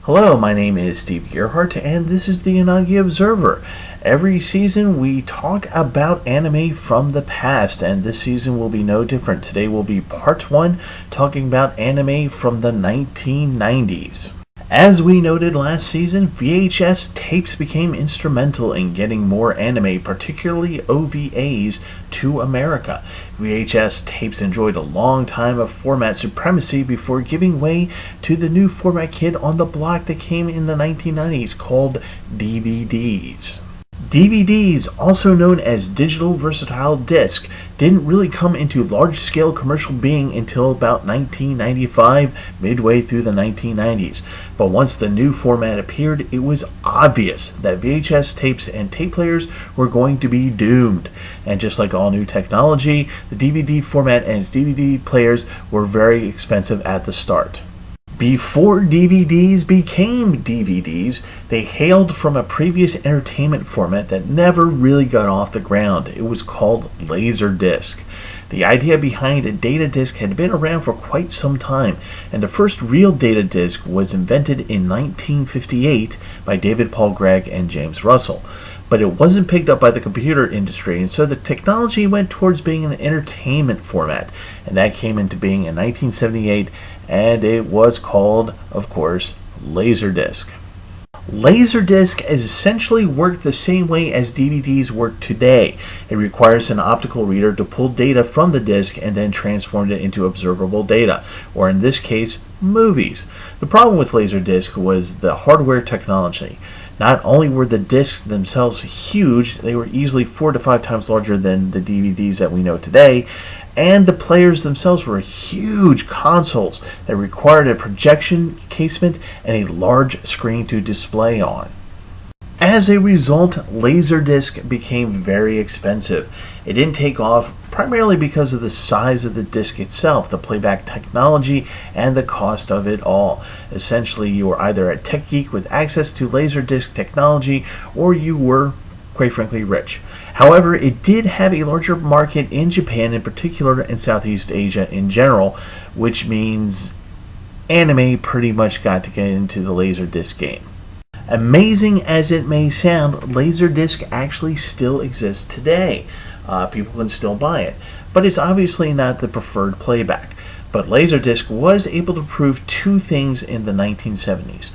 Hello, my name is Steve Gerhardt, and this is the Unagi Observer. Every season we talk about anime from the past, and this season will be no different. Today will be part 1, talking about anime from the 1990s. As we noted last season, VHS tapes became instrumental in getting more anime, particularly OVAs, to America. VHS tapes enjoyed a long time of format supremacy before giving way to the new format kid on the block that came in the 1990s called DVDs. DVDs, also known as digital versatile disc, didn't really come into large-scale commercial being until about 1995, midway through the 1990s. But once the new format appeared, it was obvious that VHS tapes and tape players were going to be doomed. And just like all new technology, the DVD format and its DVD players were very expensive at the start. Before DVDs became DVDs, they hailed from a previous entertainment format that never really got off the ground. It was called Laserdisc. The idea behind a data disc had been around for quite some time, and the first real data disc was invented in 1958 by David Paul Gregg and James Russell. But it wasn't picked up by the computer industry, and so the technology went towards being an entertainment format, and that came into being in 1978, and it was called, of course, Laserdisc. Laserdisc has essentially worked the same way as DVDs work today. It requires an optical reader to pull data from the disc and then transform it into observable data, or in this case, movies. The problem with Laserdisc was the hardware technology. Not only were the discs themselves huge, they were easily 4 to 5 times larger than the DVDs that we know today, and the players themselves were huge consoles that required a projection casement and a large screen to display on. As a result, Laserdisc became very expensive. It didn't take off primarily because of the size of the disc itself, the playback technology, and the cost of it all. Essentially, you were either a tech geek with access to Laserdisc technology, or you were, quite frankly, rich. However, it did have a larger market in Japan in particular and Southeast Asia in general, which means anime pretty much got to get into the Laserdisc game. Amazing as it may sound, Laserdisc actually still exists today. People can still buy it, but it's obviously not the preferred playback. But Laserdisc was able to prove two things in the 1970s.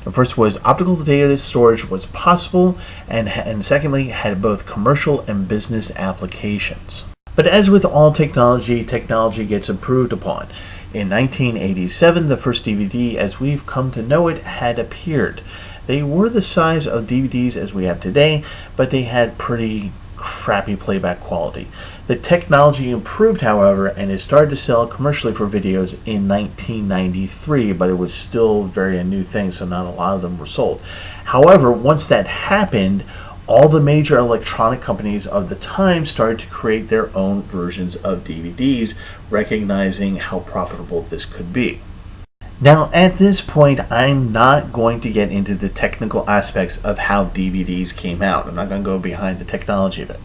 The first was optical data storage was possible, and secondly, had both commercial and business applications. But as with all technology, technology gets improved upon. In 1987, the first DVD, as we've come to know it, had appeared. They were the size of DVDs as we have today, but they had pretty crappy playback quality. The technology improved, however, and it started to sell commercially for videos in 1993, but it was still very a new thing, so not a lot of them were sold. However, once that happened, all the major electronic companies of the time started to create their own versions of DVDs, recognizing how profitable this could be. Now, at this point, I'm not going to get into the technical aspects of how DVDs came out. I'm not going to go behind the technology of it.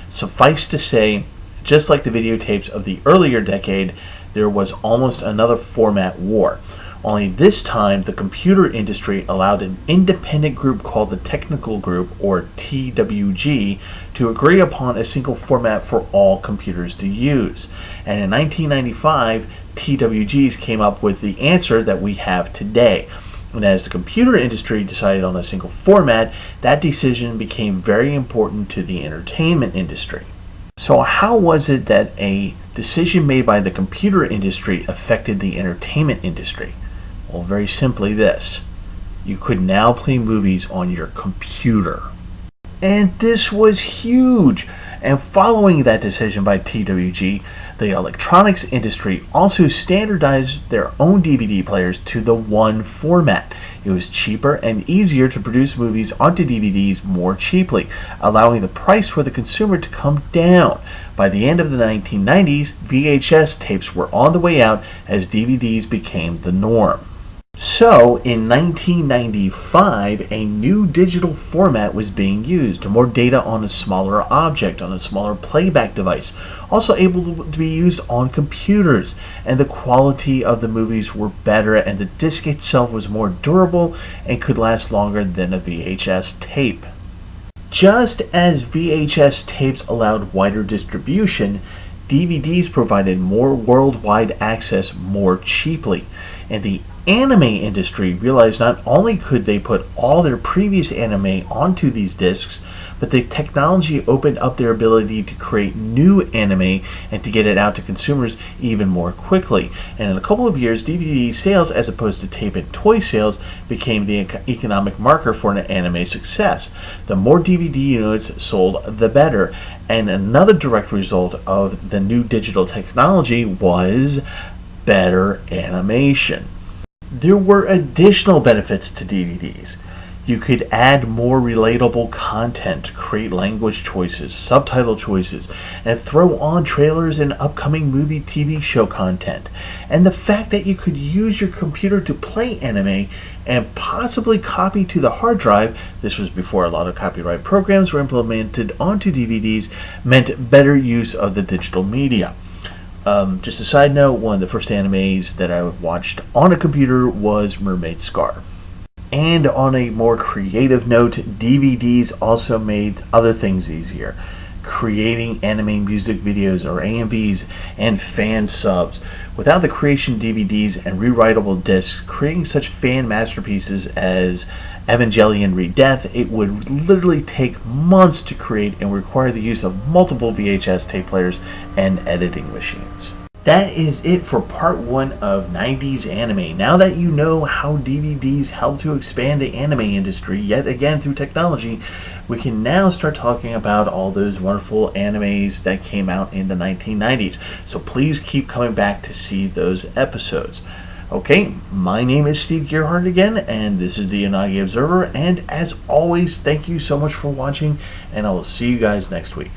Suffice to say, just like the videotapes of the earlier decade, there was almost another format war. Only this time, the computer industry allowed an independent group called the Technical Group, or TWG, to agree upon a single format for all computers to use. And in 1995, TWGs came up with the answer that we have today. And as the computer industry decided on a single format, that decision became very important to the entertainment industry. So how was it that a decision made by the computer industry affected the entertainment industry? Well, very simply this. You could now play movies on your computer. And this was huge. And following that decision by TWG, the electronics industry also standardized their own DVD players to the one format. It was cheaper and easier to produce movies onto DVDs more cheaply, allowing the price for the consumer to come down. By the end of the 1990s, VHS tapes were on the way out as DVDs became the norm. So, in 1995, a new digital format was being used, more data on a smaller object, on a smaller playback device, also able to be used on computers, and the quality of the movies were better, and the disc itself was more durable and could last longer than a VHS tape. Just as VHS tapes allowed wider distribution, DVDs provided more worldwide access more cheaply, and the anime industry realized not only could they put all their previous anime onto these discs, but the technology opened up their ability to create new anime and to get it out to consumers even more quickly. And in a couple of years, DVD sales, as opposed to tape and toy sales, became the economic marker for an anime success. The more DVD units sold, the better. And another direct result of the new digital technology was better animation. There were additional benefits to DVDs. You could add more relatable content, create language choices, subtitle choices, and throw on trailers and upcoming movie TV show content. And the fact that you could use your computer to play anime and possibly copy to the hard drive, this was before a lot of copyright programs were implemented onto DVDs, meant better use of the digital media. Just a side note, one of the first animes that I watched on a computer was Mermaid Scar. And on a more creative note, DVDs also made other things easier. Creating anime music videos or AMVs and fan subs. Without the creation DVDs and rewritable discs, creating such fan masterpieces as Evangelion Redeath, it would literally take months to create and require the use of multiple VHS tape players and editing machines. That is it for part 1 of 90s anime. Now that you know how DVDs help to expand the anime industry yet again through technology, we can now start talking about all those wonderful animes that came out in the 1990s. So please keep coming back to see those episodes. Okay, my name is Steve Gerhardt again, and this is the Unagi Observer, and as always, thank you so much for watching, and I will see you guys next week.